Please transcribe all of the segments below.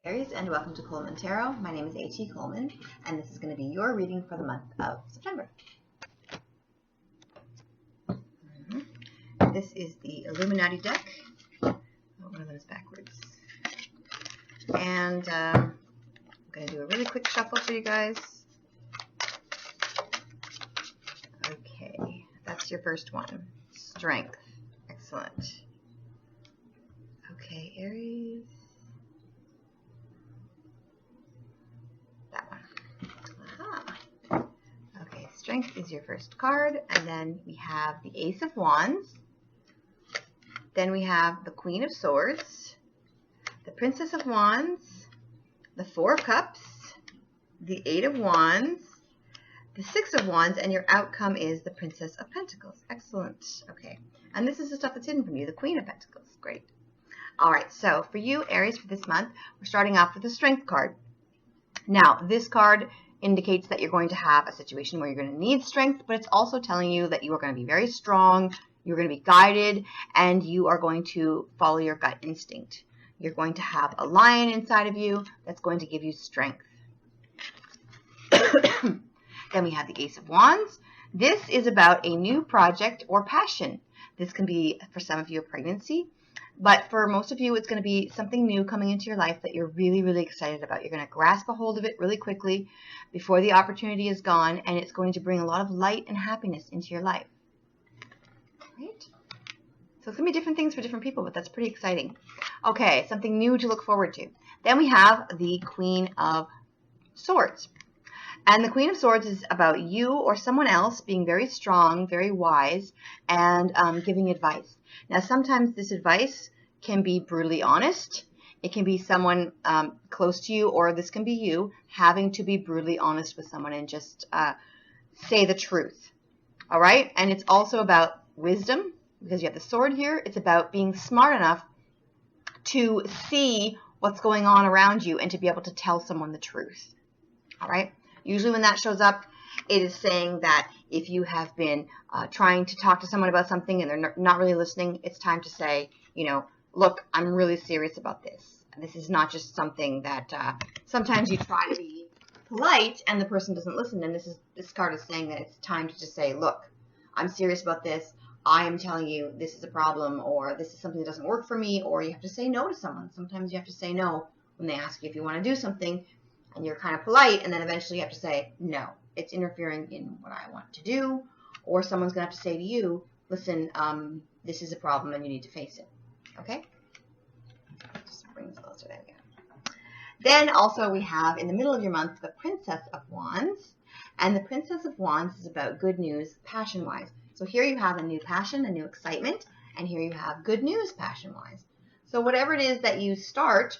Aries, and welcome to Coleman Tarot. My name is A.T. Coleman, and this is going to be your reading for the month of September. This is the Illuminati deck. Oh, one of those backwards. And I'm going to do a really quick shuffle for you guys. Okay, that's your first one. Strength. Excellent. Okay, Aries. Okay, Strength is your first card, and then we have the Ace of Wands, then we have the Queen of Swords, the Princess of Wands, the Four of Cups, the Eight of Wands, the Six of Wands, and your outcome is the Princess of Pentacles. Excellent. Okay, and this is the stuff that's hidden from you, the Queen of Pentacles. Great. All right, so for you, Aries, for this month, we're starting off with the Strength card. Now, this card indicates that you're going to have a situation where you're going to need strength, but it's also telling you that you are going to be very strong, you're going to be guided, and you are going to follow your gut instinct. You're going to have a lion inside of you that's going to give you strength. Then we have the Ace of Wands. This is about a new project or passion. This can be, for some of you, a pregnancy. But for most of you, it's going to be something new coming into your life that you're really, really excited about. You're going to grasp a hold of it really quickly before the opportunity is gone, and it's going to bring a lot of light and happiness into your life. Right? So it's going to be different things for different people, but that's pretty exciting. Okay, something new to look forward to. Then we have the Queen of Swords. And the Queen of Swords is about you or someone else being very strong, very wise, and giving advice. Now, sometimes this advice can be brutally honest. It can be someone close to you, or this can be you having to be brutally honest with someone and just say the truth. All right? And it's also about wisdom, because you have the sword here. It's about being smart enough to see what's going on around you and to be able to tell someone the truth. All right? Usually when that shows up, it is saying that if you have been trying to talk to someone about something and they're not really listening, it's time to say, you know, look, I'm really serious about this. And this is not just something that sometimes you try to be polite and the person doesn't listen. And this card is saying that it's time to just say, look, I'm serious about this. I am telling you this is a problem, or this is something that doesn't work for me, or you have to say no to someone. Sometimes you have to say no when they ask you if you want to do something, and you're kind of polite, and then eventually you have to say no. It's interfering in what I want to do, or someone's going to have to say to you, listen, this is a problem and you need to face it. Okay? Just bring this closer. There we go. Then also we have in the middle of your month the Princess of Wands. And the Princess of Wands is about good news passion-wise. So here you have a new passion, a new excitement, and here you have good news passion-wise. So whatever it is that you start,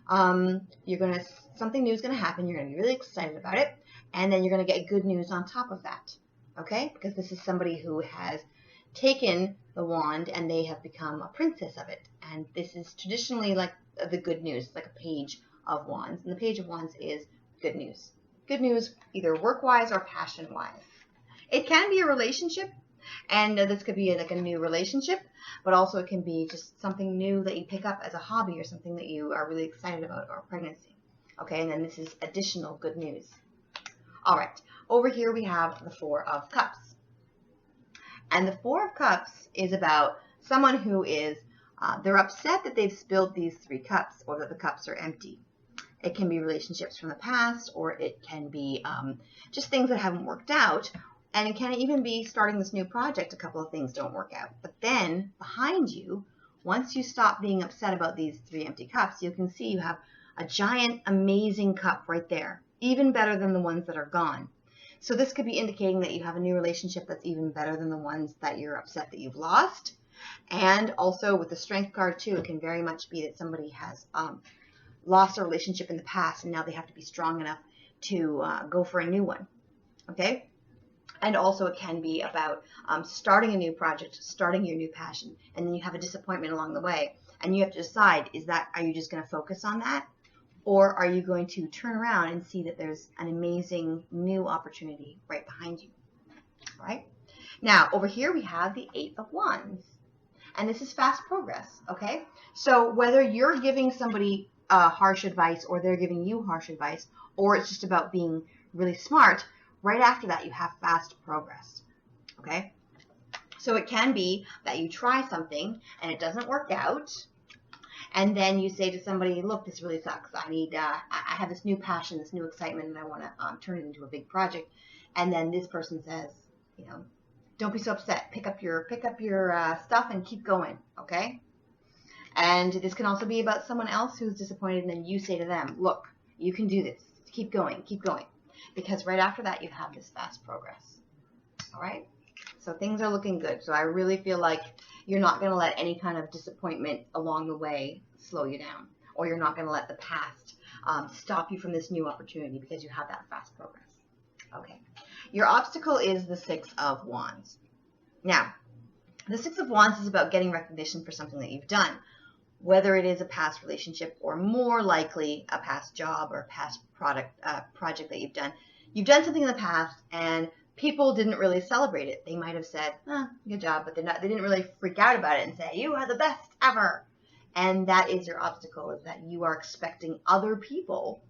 something new is going to happen. You're going to be really excited about it. And then you're going to get good news on top of that, okay? Because this is somebody who has taken the wand and they have become a princess of it. And this is traditionally like the good news, like a page of wands. And the page of wands is good news. Good news either work-wise or passion-wise. It can be a relationship, and this could be like a new relationship, but also it can be just something new that you pick up as a hobby or something that you are really excited about, or pregnancy. Okay, and then this is additional good news. All right, over here we have the Four of Cups. And the Four of Cups is about someone who is, they're upset that they've spilled these 3 cups, or that the cups are empty. It can be relationships from the past, or it can be just things that haven't worked out. And it can even be starting this new project, a couple of things don't work out. But then behind you, once you stop being upset about these 3 empty cups, you can see you have a giant, amazing cup right there. Even better than the ones that are gone. So this could be indicating that you have a new relationship that's even better than the ones that you're upset that you've lost. And also with the Strength card too, it can very much be that somebody has lost a relationship in the past and now they have to be strong enough to go for a new one. Okay? And also it can be about starting a new project, starting your new passion, and then you have a disappointment along the way. And you have to decide, are you just going to focus on that? Or are you going to turn around and see that there's an amazing new opportunity right behind you? All right. Now, over here we have the Eight of Wands. And this is fast progress, okay? So whether you're giving somebody harsh advice, or they're giving you harsh advice, or it's just about being really smart, right after that you have fast progress. Okay? So it can be that you try something and it doesn't work out, and then you say to somebody, look, this really sucks. I have this new passion, this new excitement, and I want to turn it into a big project. And then this person says, you know, don't be so upset. Pick up your stuff and keep going, okay? And this can also be about someone else who's disappointed, and then you say to them, look, you can do this. Keep going, because right after that you have this fast progress. All right? So things are looking good. So I really feel like you're not going to let any kind of disappointment along the way slow you down, or you're not going to let the past stop you from this new opportunity, because you have that fast progress. Okay. Your obstacle is the Six of Wands. Now, the Six of Wands is about getting recognition for something that you've done, whether it is a past relationship or more likely a past job or a past project that you've done. You've done something in the past and people didn't really celebrate it. They might have said, good job, but they didn't really freak out about it and say, you are the best ever. And that is your obstacle, is that you are expecting other people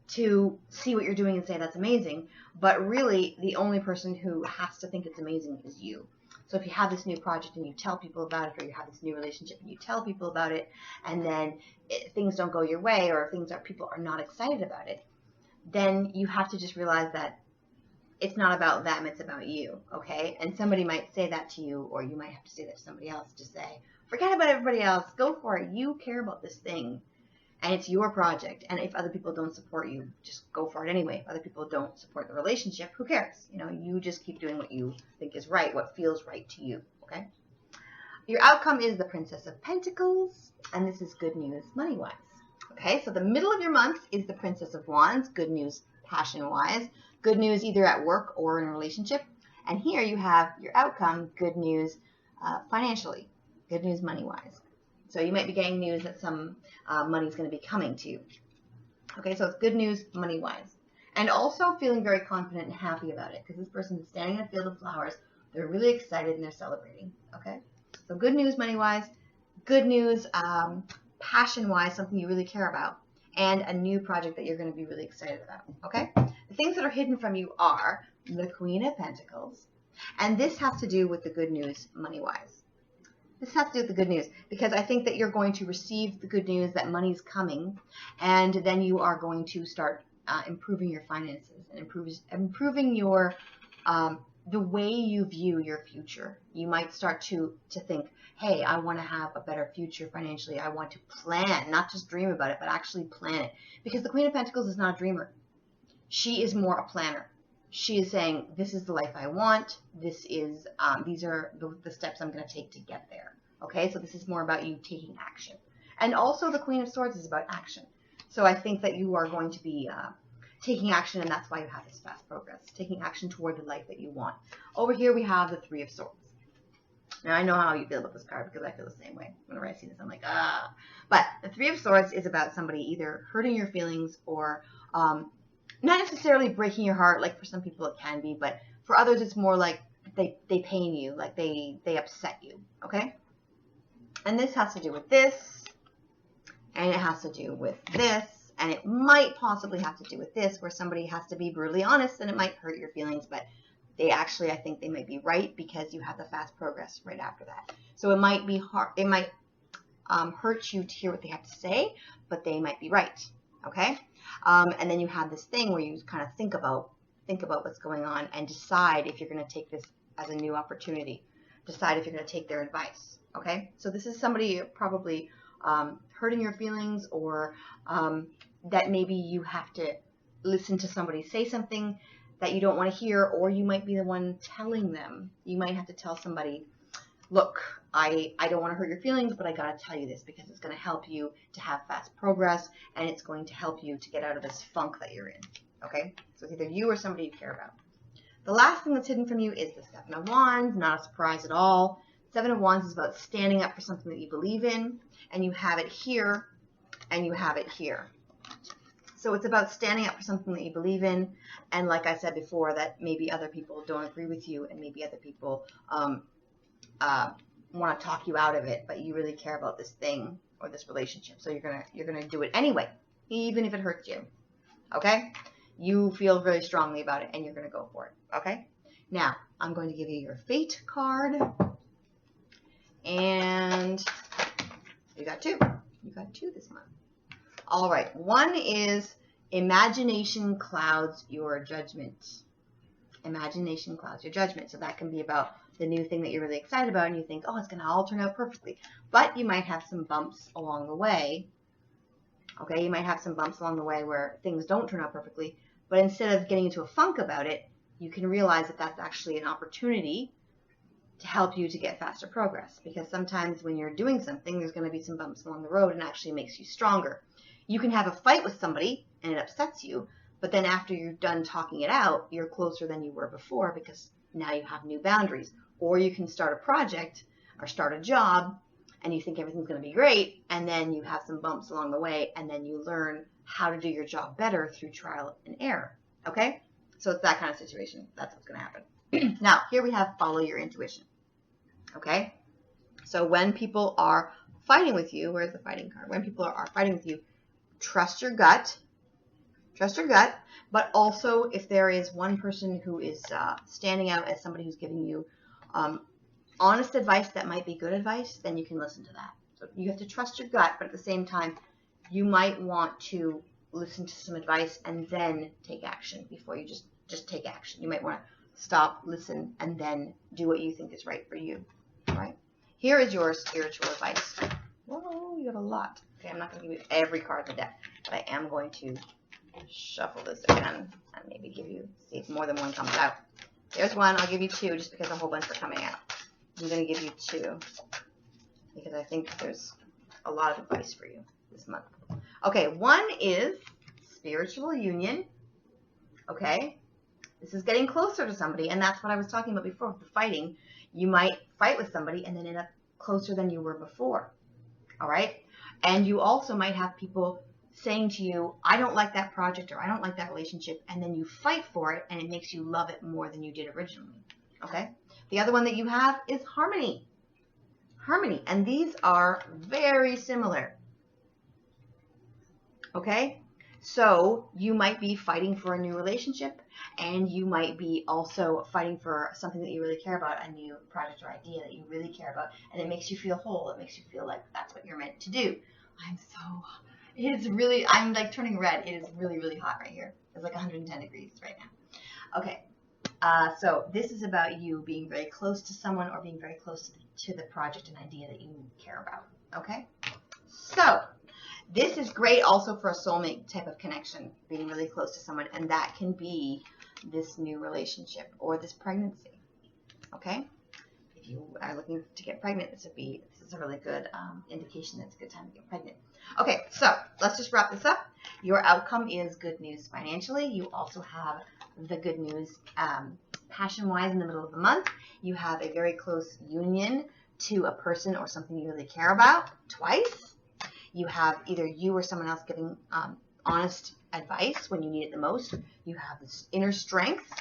to see what you're doing and say that's amazing, but really the only person who has to think it's amazing is you. So if you have this new project and you tell people about it, or you have this new relationship and you tell people about it, and then things don't go your way, or people are not excited about it, then you have to just realize that it's not about them, it's about you, okay? And somebody might say that to you, or you might have to say that to somebody else, to say, forget about everybody else, go for it, you care about this thing, and it's your project. And if other people don't support you, just go for it anyway. If other people don't support the relationship, who cares? You know, you just keep doing what you think is right, what feels right to you, okay? Your outcome is the Princess of Pentacles, and this is good news money-wise. Okay, so the middle of your month is the Princess of Wands, good news passion-wise, good news either at work or in a relationship. And here you have your outcome, good news financially, good news money-wise. So you might be getting news that some money is going to be coming to you. Okay, so it's good news money-wise. And also feeling very confident and happy about it, because this person is standing in a field of flowers. They're really excited and they're celebrating. Okay, so good news money-wise, good news passion-wise, something you really care about, and a new project that you're going to be really excited about. Okay, the things that are hidden from you are the Queen of Pentacles, and this has to do with the good news money-wise. This has to do with the good news, because I think that you're going to receive the good news that money's coming, and then you are going to start improving your finances and improving your the way you view your future. You might start to think, hey, I want to have a better future financially. I want to plan, not just dream about it, but actually plan it. Because the Queen of Pentacles is not a dreamer. She is more a planner. She is saying, this is the life I want. This is, these are the steps I'm going to take to get there. Okay, so this is more about you taking action. And also the Queen of Swords is about action. So I think that you are going to be taking action, and that's why you have this fast progress, taking action toward the life that you want. Over here we have the Three of Swords. Now I know how you feel about this card, because I feel the same way. Whenever I see this, I'm like, ah. But the Three of Swords is about somebody either hurting your feelings or not necessarily breaking your heart, like for some people it can be, but for others it's more like they pain you, like they upset you, okay? And this has to do with this, and it has to do with this, and it might possibly have to do with this, where somebody has to be brutally honest, and it might hurt your feelings, but they actually, I think they might be right, because you have the fast progress right after that. So it might be hard, it might hurt you to hear what they have to say, but they might be right, okay? And then you have this thing where you kind of think about what's going on and decide if you're going to take this as a new opportunity. Decide if you're going to take their advice, okay? So this is somebody probably hurting your feelings, or that maybe you have to listen to somebody say something that you don't want to hear, or you might be the one telling them. You might have to tell somebody, look, I don't want to hurt your feelings, but I got to tell you this because it's going to help you to have fast progress, and it's going to help you to get out of this funk that you're in, okay? So it's either you or somebody you care about. The last thing that's hidden from you is the Seven of Wands, not a surprise at all. Seven of Wands is about standing up for something that you believe in, and you have it here, and you have it here. So it's about standing up for something that you believe in, and like I said before, that maybe other people don't agree with you, and maybe other people want to talk you out of it, but you really care about this thing or this relationship. So you're gonna do it anyway, even if it hurts you. Okay? You feel very strongly about it and you're gonna go for it. Okay? Now, I'm going to give you your fate card. And you got 2. You got 2 this month. All right. 1 is imagination clouds your judgment. Imagination clouds your judgment. So that can be about the new thing that you're really excited about and you think, oh, it's going to all turn out perfectly. But you might have some bumps along the way. Okay, you might have some bumps along the way where things don't turn out perfectly. But instead of getting into a funk about it, you can realize that that's actually an opportunity to help you to get faster progress. Because sometimes when you're doing something, there's going to be some bumps along the road and actually makes you stronger. You can have a fight with somebody and it upsets you, but then after you're done talking it out, you're closer than you were before because now you have new boundaries. Or you can start a project or start a job and you think everything's going to be great, and then you have some bumps along the way, and then you learn how to do your job better through trial and error. Okay? So it's that kind of situation. That's what's going to happen. Now, here we have follow your intuition. Okay? So when people are fighting with you, where's the fighting card? When people are fighting with you, trust your gut. Trust your gut. But also, if there is one person who is standing out as somebody who's giving you honest advice that might be good advice, then you can listen to that. So you have to trust your gut, but at the same time, you might want to listen to some advice and then take action before you just take action. You might want to stop, listen, and then do what you think is right for you. All right? Here is your spiritual advice. Whoa, you have a lot. Okay, I'm not going to give you every card in the deck, but I am going to shuffle this again and maybe give you, see if more than one comes out. There's 1. I'll give you 2 just because a whole bunch are coming out. I'm going to give you 2 because I think there's a lot of advice for you this month. Okay, 1 is spiritual union. Okay, this is getting closer to somebody, and that's what I was talking about before with the fighting. You might fight with somebody and then end up closer than you were before. All right, and you also might have people saying to you, I don't like that project or I don't like that relationship, and then you fight for it and it makes you love it more than you did originally. Okay? The other one that you have is harmony. Harmony. And these are very similar. Okay? So you might be fighting for a new relationship, and you might be also fighting for something that you really care about, a new project or idea that you really care about, and it makes you feel whole. It makes you feel like that's what you're meant to do. I'm like turning red. It is really, really hot right here. It's like 110 degrees right now. Okay. So this is about you being very close to someone or being very close to the project and idea that you care about. Okay? So this is great also for a soulmate type of connection, being really close to someone, and that can be this new relationship or this pregnancy. Okay? If you are looking to get pregnant, this is a really good indication that it's a good time to get pregnant. Okay, so let's just wrap this up. Your outcome is good news financially. You also have the good news passion-wise in the middle of the month. You have a very close union to a person or something you really care about twice. You have either you or someone else giving honest advice when you need it the most. You have this inner strength.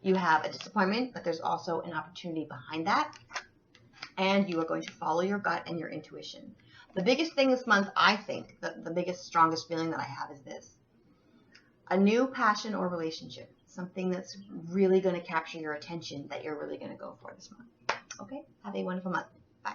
You have a disappointment, but there's also an opportunity behind that. And you are going to follow your gut and your intuition. The biggest thing this month, I think, the biggest, strongest feeling that I have is this. A new passion or relationship. Something that's really going to capture your attention that you're really going to go for this month. Okay? Have a wonderful month. Bye.